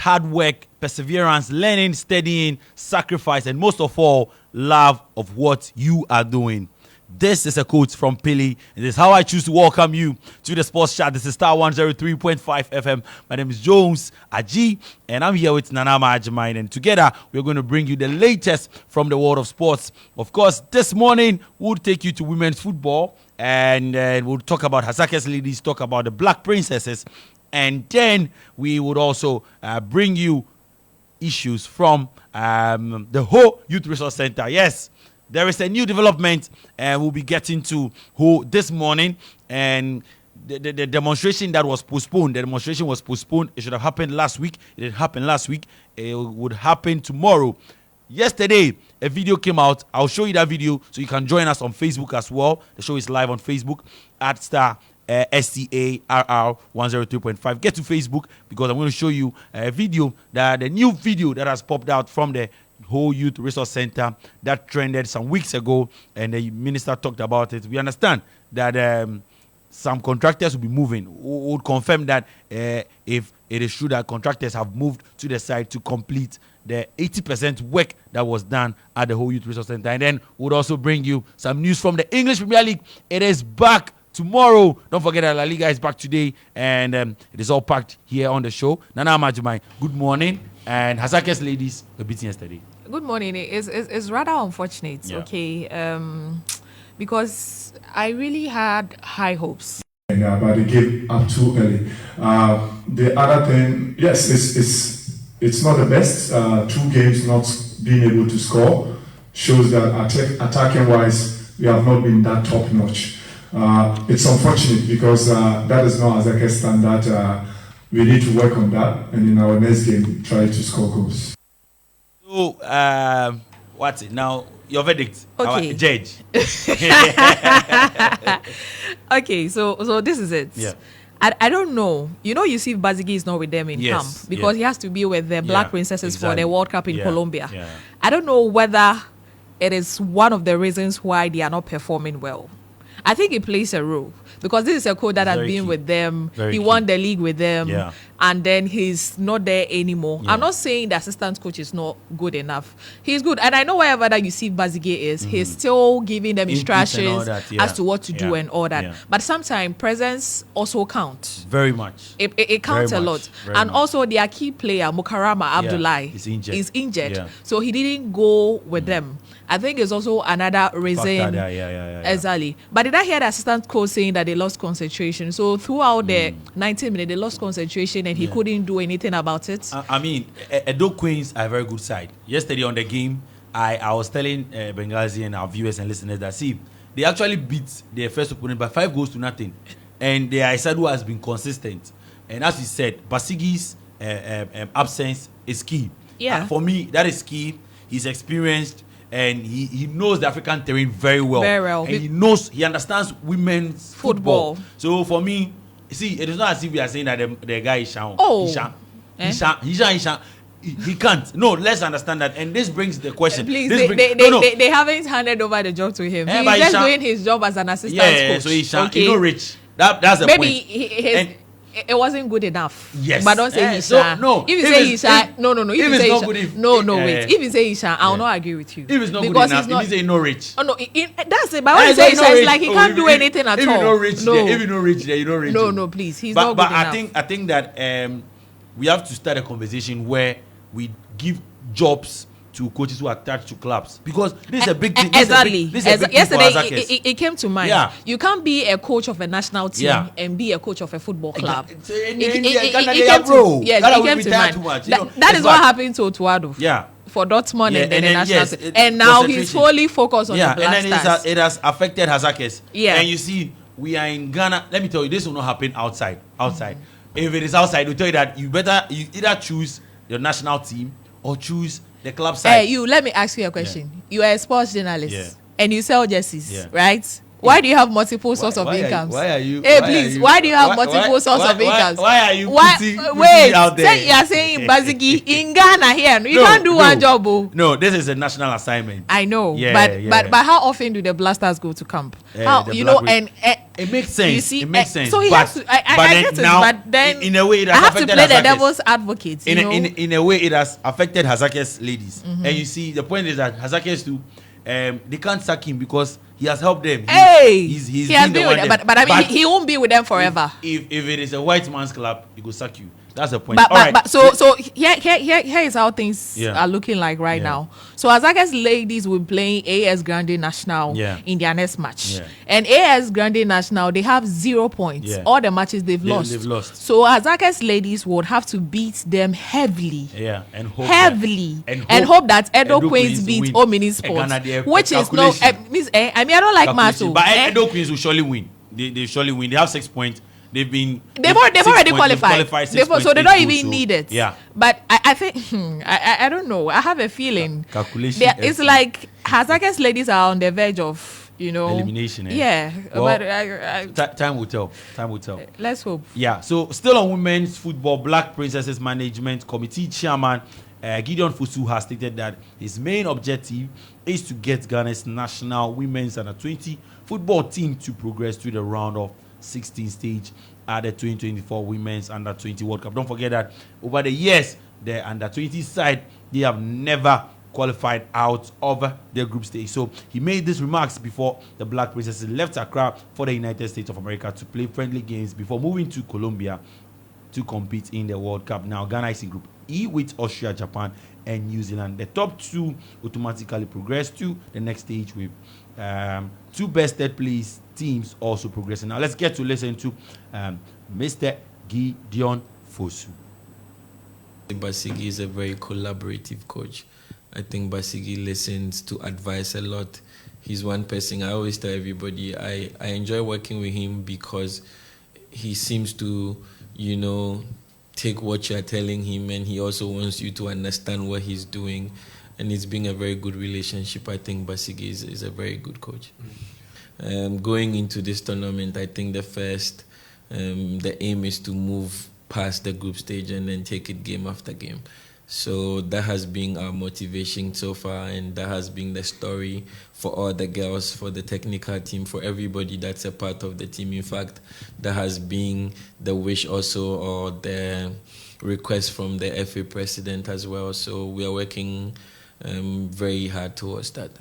hard work, perseverance, learning, studying, sacrifice, and most of all, love of what you are doing. This is a quote from Pili. It is how I choose to welcome you to the Sports Chat. This is Star 103.5 FM. My name is Jones Aji, and I'm here with Nanama Ajimine. And together, we're going to bring you the latest from the world of sports. Of course, this morning, we'll take you to women's football, and we'll talk about Hasake's ladies, talk about the Black Princesses, and then we would also bring you issues from the Ho Youth Resource Center. Yes, there is a new development we'll be getting to Ho this morning, and the demonstration that was postponed, the demonstration was postponed. It should have happened last week. It didn't happen last week. It would happen tomorrow. Yesterday, a video came out. I'll show you that video so you can join us on Facebook as well. The show is live on Facebook at Star SCARR 103.5. Get to Facebook because I'm going to show you a video, the new video that has popped out from the Whole Youth Resource Center that trended some weeks ago, and the minister talked about it. We understand that some contractors will be moving. We would confirm that if it is true that contractors have moved to the site to complete the 80% work that was done at the Whole Youth Resource Center. And then we'll also bring you some news from the English Premier League. It is back tomorrow. Don't forget that La Liga is back today, and it is all packed here on the show. Nana Majumai, good morning. And Hasake's ladies were beaten yesterday. Good morning. It's rather unfortunate, okay, because I really had high hopes. But they gave up too early. The other thing, yes, it's not the best. 2 games not being able to score shows that attacking wise we have not been that top notch. It's unfortunate because that is not Hasake standard. We need to work on that, and in our next game, try to score goals. So, what's it now? Your verdict, okay. Our judge. Okay, so this is it. Yeah. I don't know. You see, Bazigi is not with them in camp because he has to be with the Black Princesses for the World Cup in Colombia. Yeah. I don't know whether it is one of the reasons why they are not performing well. I think it plays a role because this is a coach that has been with them. He won the league with them, and then he's not there anymore. I'm not saying the assistant coach is not good enough. He's good, and I know wherever that you see Bazige is, he's still giving them instructions as to what to do and all that. But sometimes presence also counts. Very much. It counts a lot. And also their key player, Mukarama Abdullahi, is injured. So he didn't go with them. I think it's also another reason. Exactly. But did I hear the assistant coach saying that they lost concentration? So throughout the 90 minutes, they lost concentration and he couldn't do anything about it. I mean, Edo Queens are a very good side. Yesterday on the game, I was telling Benghazi and our viewers and listeners that, see, they actually beat their first opponent by 5 goals to nothing. And the Aisadu has been consistent. And as we said, Basigi's absence is key. For me, that is key. He's experienced. And he knows the African terrain very well. And he understands women's football. So for me, see, it is not as if we are saying that the guy is Shan. He can't. No, let's understand that. And this brings the question. Please, they haven't handed over the job to him. He's just doing his job as an assistant coach. So he's Shan. He's not rich. That's the point. It wasn't good enough. Yes. But don't say he's shy. No. If you say he's shy, no. If you say not good, wait. If you say he's shy, I will not agree with you. If it's not good enough, if you say no rich. Oh no, that's it. But when you say he's shy, it's like he can't do anything at all. If you're not rich, if you're not rich, there, you're not rich. No, please. He's not good enough. But I think that we have to start a conversation where we give jobs to coaches who are attached to clubs, because this is a big thing. Exactly. Yesterday, it came to mind. You can't be a coach of a national team and be a coach of a football club. It came to mind. That is what happened to Otuado. For Dortmund and then the national team. And now he's fully focused on the Black Stars. It has affected Hazakes. And you see, we are in Ghana. Let me tell you, this will not happen outside. If it is outside, we tell you that you either choose your national team or choose the club side. Let me ask you a question. You are a sports journalist and you sell jerseys, right? Why do you have multiple sources of incomes? Why are you? Hey, please. Why do you have multiple sources of incomes? Why are you putting out there? You are saying Basigi in Ghana here. You can't do one job. No, this is a national assignment. I know. But how often do the Blasters go to camp? It makes sense. You see, it makes sense. So he has to. I get it. But then in a way, it has I have to affected play the devil's advocate. In a way, it has affected Hazake's ladies. And you see, the point is that Hazake's too. They can't sack him because he has helped them. He has been with them. But I mean, he won't be with them forever. If it is a white man's club, he will sack you. That's the point. So here is how things are looking like right now. So Hazake's ladies will be playing AS Grande National in their next match. And AS Grande National, they have 0 points. All the matches they've lost. So Hazake's ladies would have to beat them heavily. And hope that Edo Queens beat Omini Sports. Which is no... I don't like Maso. But Edo Queens will surely win. They surely win. They have 6 points. They've already qualified. So they don't even need it. Yeah. But I think I don't know. I have a feeling calculation. It's like Hazake's ladies are on the verge of elimination. Yeah. Well, but time will tell. Let's hope. Yeah. So still on women's football, Black Princesses Management Committee Chairman Gideon Fosu has stated that his main objective is to get Ghana's national women's under-20 football team to progress to the round of 16 stage at the 2024 Women's Under-20 World Cup. Don't forget that over the years, the Under-20 side, they have never qualified out of the group stage. So he made these remarks before the Black Princesses left Accra for the United States of America to play friendly games before moving to Colombia to compete in the World Cup. Now, Ghana is in Group E with Austria, Japan, and New Zealand. The top two automatically progress to the next stage with two best third place teams also progressing. Now let's get to listen to Mr. Gideon Fosu. Basigi is a very collaborative coach. I think Basigi listens to advice a lot. He's one person I always tell everybody I enjoy working with him because he seems to, take what you're telling him, and he also wants you to understand what he's doing. And it's been a very good relationship. I think Basigi is a very good coach. Going into this tournament, I think the aim is to move past the group stage and then take it game after game. So that has been our motivation so far, and that has been the story for all the girls, for the technical team, for everybody that's a part of the team. In fact, that has been the wish also, or the request from the FA president as well. So we are working very hard towards that.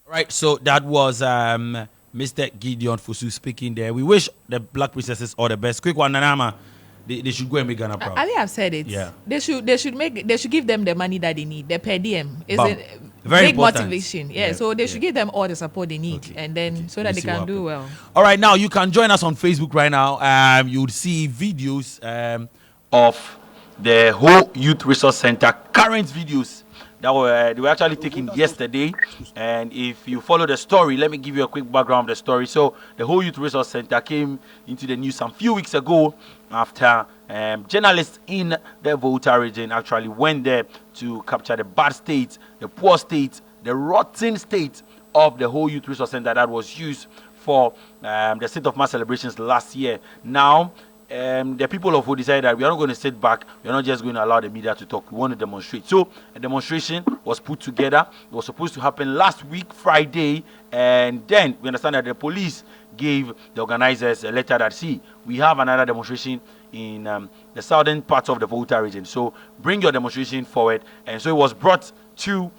Right, so that was Mr. Gideon Fosu speaking there. We wish the Black Princesses all the best. Quick one, Nanama. They should go and make Ghana proud. I think I've said it. Yeah. They should give them the money that they need. The per diem is a very big important motivation. Yeah. So they should give them all the support they need, and then so that they can do well. All right, now you can join us on Facebook right now. You would see videos of the whole Youth Resource Center, current videos that they were actually taken yesterday. And if you follow the story, let me give you a quick background of the story. So the whole Youth Resource Center came into the news some few weeks ago after journalists in the Volta region actually went there to capture the bad state, the poor state, the rotten state of the whole Youth Resource Center that was used for the State of Mass celebrations last year. Now, the people of who decided that we are not going to sit back, we are not just going to allow the media to talk, we want to demonstrate. So a demonstration was put together. It was supposed to happen last week, Friday, and then we understand that the police gave the organizers a letter that, see, we have another demonstration in the southern parts of the Volta region, so bring your demonstration forward. And so it was brought to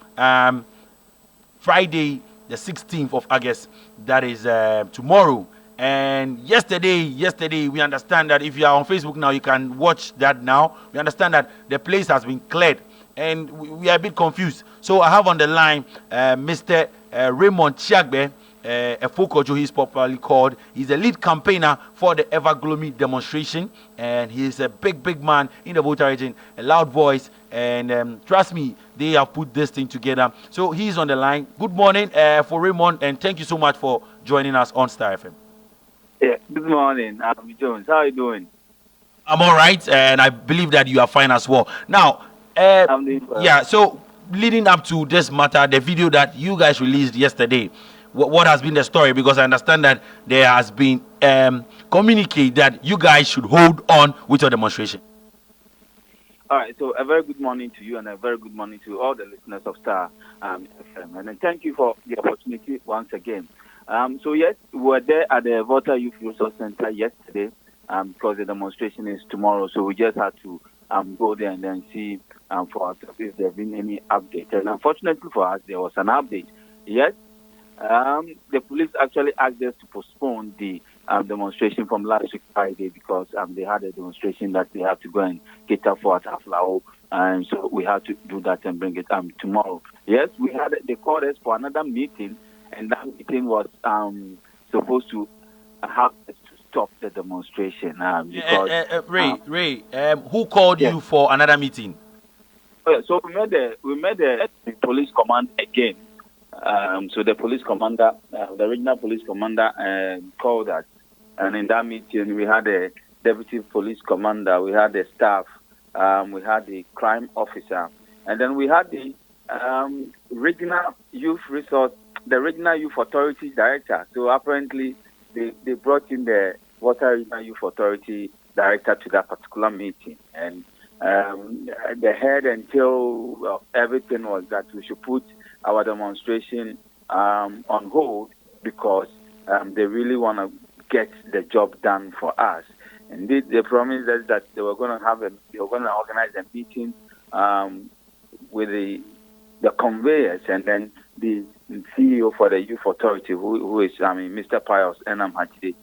Friday the 16th of August, that is tomorrow. And yesterday we understand that if you are on Facebook now, you can watch that now. We understand that the place has been cleared, and we are a bit confused. So I have on the line Mr. Raymond Chiagbe, Efokojo, he's popularly called. He's the lead campaigner for the Evergloomy demonstration, and he's a big man in the Volta region, a loud voice, and trust me, they have put this thing together. So he's on the line. Good morning for Raymond, and thank you so much for joining us on Star FM. Yeah, good morning, I'm Jones. How are you doing? I'm all right, and I believe that you are fine as well. Now, I'm doing well. Yeah, so leading up to this matter, the video that you guys released yesterday, what has been the story, because I understand that there has been communicated that you guys should hold on with your demonstration. All right, so a very good morning to you and a very good morning to all the listeners of Star FM. And thank you for the opportunity once again. So yes, we were there at the Volta Youth Resource Center yesterday because the demonstration is tomorrow. So we just had to go there and then see for us if there have been any update. And unfortunately for us, there was an update. Yes, the police actually asked us to postpone the demonstration from last week Friday because they had a demonstration that they have to go and cater for at Aflao, and so we had to do that and bring it tomorrow. Yes, they called us for another meeting, and that meeting was supposed to have us to stop the demonstration because Ray, who called you for another meeting? So we met the police command again. So the police commander, the regional police commander, called us, and in that meeting we had the deputy police commander, we had the staff, we had the crime officer, and then we had the regional youth authority director. So apparently they brought in the Water Regional Youth Authority director to that particular meeting, and the head and tail of everything was that we should put our demonstration on hold because they really want to get the job done for us. Indeed, they promised us that they were going to organize a meeting with the conveyors, and then the CEO for the youth authority, who is Mr. Pius Enam Hachide.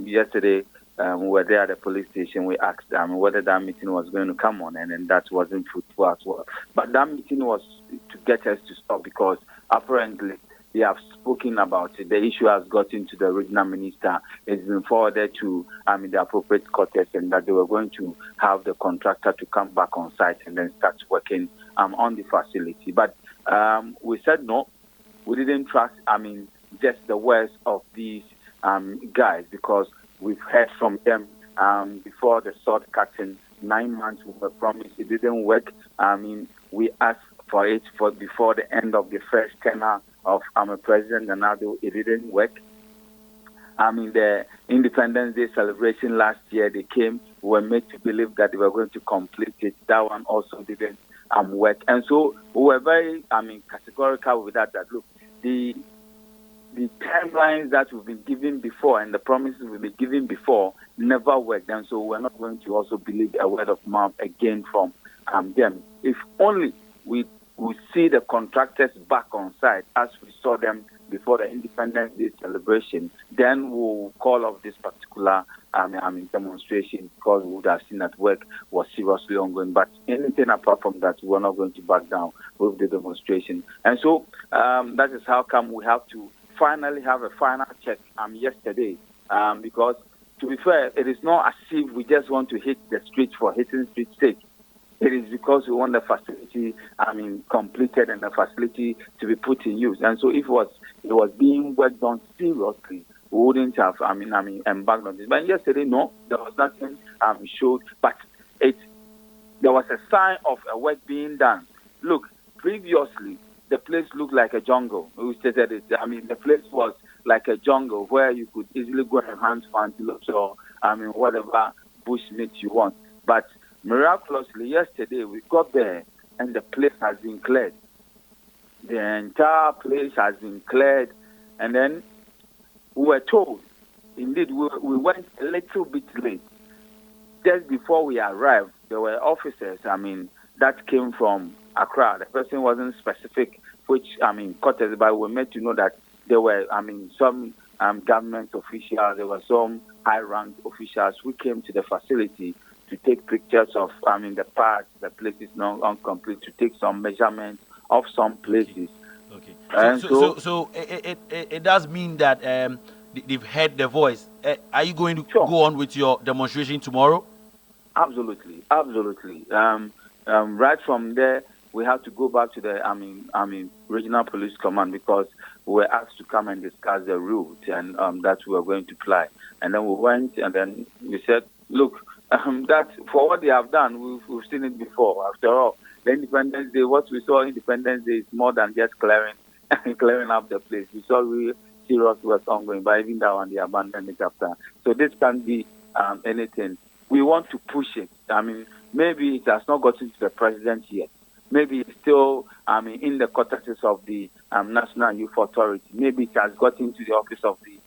Yesterday, we were there at the police station. We asked whether that meeting was going to come on, and then that wasn't fruitful as well. But that meeting was to get us to stop because apparently they have spoken about it. The issue has gotten to the regional minister. It's been forwarded to the appropriate quarters, and that they were going to have the contractor to come back on site and then start working on the facility. But we said no. We didn't trust, just the words of these guys because we've heard from them before the sword cutting. 9 months we were promised. It didn't work. We asked for it before the end of the first tenure of President Nana-Addo. It didn't work. The Independence Day celebration last year, they came, we were made to believe that they were going to complete it. That one also didn't work. And so we were very categorical with that look, the timelines that we've been given before and the promises we've been given before never worked. And so we're not going to also believe a word of mouth again from them. If only we see the contractors back on site as we saw them before the Independence Day celebration, then we'll call off this particular demonstration because we would have seen that work was seriously ongoing. But anything apart from that, we're not going to back down with the demonstration. And so that is how come we have to finally have a final check yesterday because, to be fair, it is not as if we just want to hit the street for hitting street's sake. It is because we want the facility, completed and the facility to be put in use. And so if it was being worked on seriously, we wouldn't have, embarked on this. But yesterday, no, there was nothing showed, but there was a sign of a work being done. Look, previously, the place looked like a jungle. We stated it. The place was like a jungle where you could easily go and hunt for antelopes or, whatever bush meat you want. But miraculously, yesterday we got there and the place has been cleared. The entire place has been cleared. And then we were told, indeed, we went a little bit late. Just before we arrived, there were officers, that came from Accra. The person wasn't specific which, quarters, but we were made to know that there were, some government officials, there were some high-ranked officials who came to the facility to take pictures of, the parts, the places not incomplete, to take some measurements of some places. Okay. So it does mean that they've heard the voice. Are you going to go on with your demonstration tomorrow? Absolutely. Right from there, we have to go back to the regional police command because we were asked to come and discuss the route and that we were going to apply. And then we went and then we said, look, that for what they have done, we've seen it before. After all, the Independence Day, what we saw Independence Day is more than just clearing clearing up the place. We saw really serious work ongoing, but even that one, they abandoned it after. So this can't be anything. We want to push it. I mean, maybe it has not gotten to the president yet. Maybe it's still in the cortex of the National Youth Authority. Maybe it has gotten to the office of the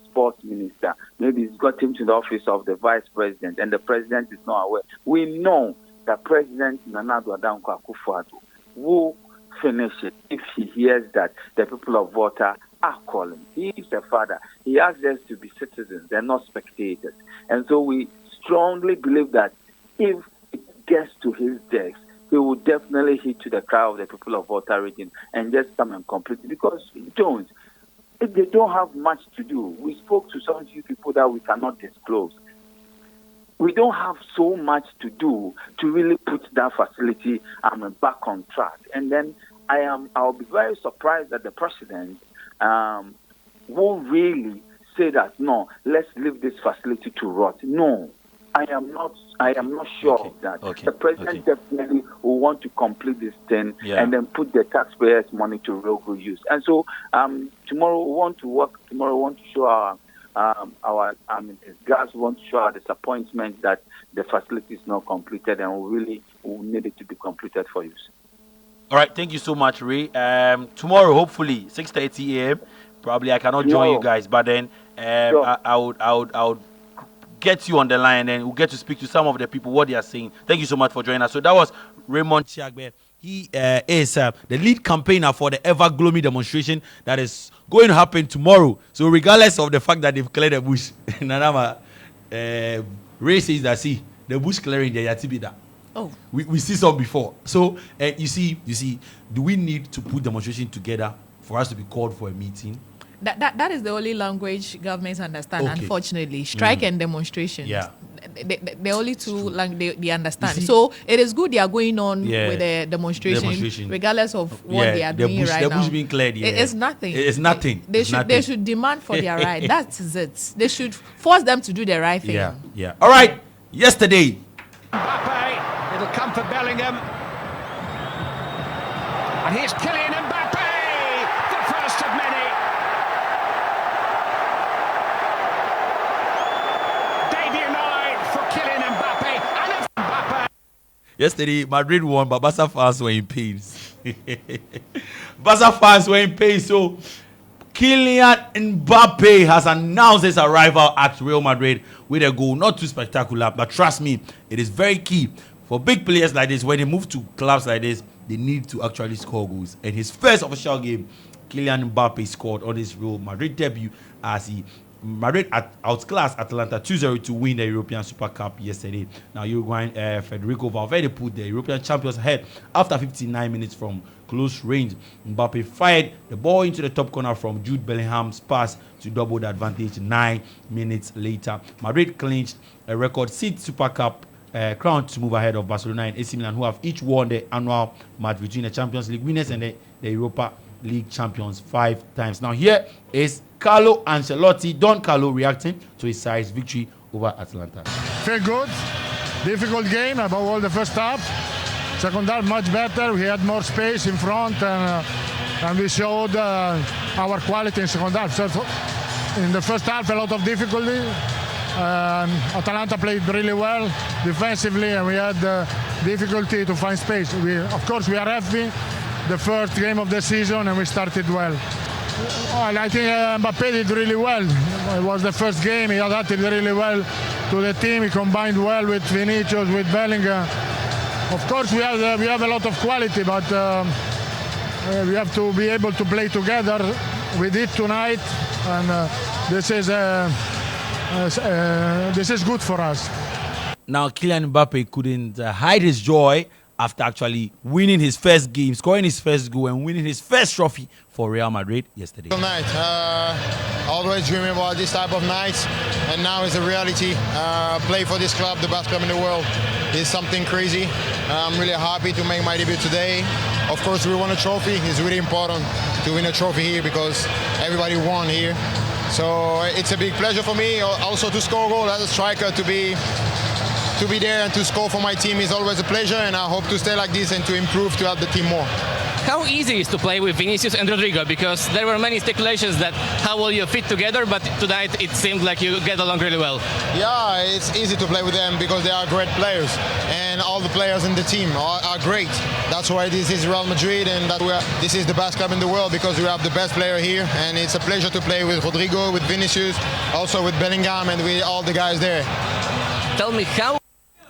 sports minister. Maybe it's gotten to the office of the vice president, and the president is not aware. We know that President Nana Addo Dankwa Akufo-Addo will finish it if he hears that the people of Volta are calling. He is a father. He asks us to be citizens and not spectators. And so we strongly believe that if it gets to his desk, he will definitely hit to the cry of the people of Volta region and just come and complete it, because they don't have much to do. We spoke to some few people that we cannot disclose. We don't have so much to do to really put that facility back on track. And then I'll be very surprised that the president will really say that, no, let's leave this facility to rot. No, I am not sure of that. The president definitely will want to complete this thing and then put the taxpayers' money to real good use. And so tomorrow we want to work. Tomorrow we want to show our guys want to show our disappointment that the facility is not completed, and we need it to be completed for use. All right, thank you so much, Ray. Tomorrow, hopefully, 6:30 a.m. Probably I cannot join you guys, but then sure. I would get you on the line, and we'll get to speak to some of the people what they are saying. Thank you so much for joining us. So that was Raymond Chiagbe. He is the lead campaigner for the Ever Gloomy demonstration that is going to happen tomorrow. So regardless of the fact that they've cleared the bush, Nanama, Ray says that, see, the bush clearing, they are to be that. Oh, we see some before. So you see, do we need to put demonstration together for us to be called for a meeting? That is the only language governments understand. Okay. Unfortunately, strike and demonstration. Yeah, the only two language they understand. So it is good they are going on with the demonstration, regardless of what they are doing right now. The bush being cleared. Yeah. It's nothing. It's nothing. They should demand for their right. That's it. They should force them to do the right thing. Yeah. All right. Yesterday. Mbappe, it'll come for Bellingham, and here's Kylian Mbappe, the first of many. Yesterday, Madrid won, but Barca fans were in pain. Barca fans were in pain. So, Kylian Mbappe has announced his arrival at Real Madrid with a goal. Not too spectacular, but trust me, it is very key. For big players like this, when they move to clubs like this, they need to actually score goals. And his first official game, Kylian Mbappe scored on his Real Madrid debut as Madrid outclassed Atalanta 2-0 to win the European Super Cup yesterday. Now, Uruguayan Federico Valverde put the European champions ahead after 59 minutes from close range. Mbappe fired the ball into the top corner from Jude Bellingham's pass to double the advantage 9 minutes later. Madrid clinched a record 6th Super Cup crown to move ahead of Barcelona and AC Milan, who have each won the annual match between the Champions League winners and the Europa League champions 5 times. Now, here is Carlo Ancelotti, Don Carlo, reacting to his side's victory over Atalanta. Feel good. Difficult game, above all the first half. Second half much better. We had more space in front, and we showed our quality in second half. So in the first half, a lot of difficulty. Atalanta played really well defensively, and we had difficulty to find space. Of course, we are happy. The first game of the season, and we started well. I think Mbappe did really well. It was the first game. He adapted really well to the team. He combined well with Vinicius, with Bellingham. Of course, we have a lot of quality, but we have to be able to play together. We did tonight, and this is good for us. Now, Kylian Mbappe couldn't hide his joy after actually winning his first game, scoring his first goal, and winning his first trophy for Real Madrid yesterday. Night. Always dreaming about this type of nights, and now it's a reality. Play for this club, the best club in the world, is something crazy. I'm really happy to make my debut today. Of course, we won a trophy. It's really important to win a trophy here because everybody won here. So it's a big pleasure for me also to score a goal as a striker. To be there and to score for my team is always a pleasure, and I hope to stay like this and to improve to help the team more. how easy is to play with Vinicius and Rodrigo? Because there were many speculations that how will you fit together, but tonight it seemed like you get along really well. Yeah, it's easy to play with them because they are great players, and all the players in the team are great. That's why this is Real Madrid, and this is the best club in the world because we have the best player here, and it's a pleasure to play with Rodrigo, with Vinicius, also with Bellingham, and with all the guys there. Tell me how.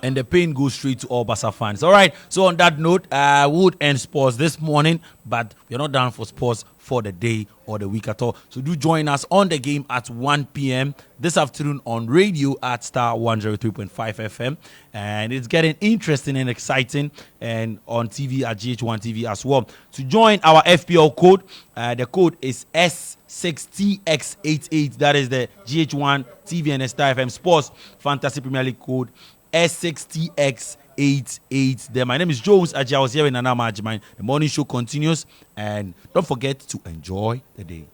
And the pain goes straight to all Barca fans. All right, so on that note, we would end sports this morning, but we're not done for sports for the day or the week at all. So do join us on the game at 1 p.m. this afternoon on radio at Star 103.5 FM. And it's getting interesting and exciting, and on TV at GH1 TV as well. To join our FPL code, the code is S6TX88. That is the GH1 TV and Star FM Sports Fantasy Premier League code. S6TX88 there. My name is Jones Ajay. I was here in Nana Majimine. The morning show continues, and don't forget to enjoy the day.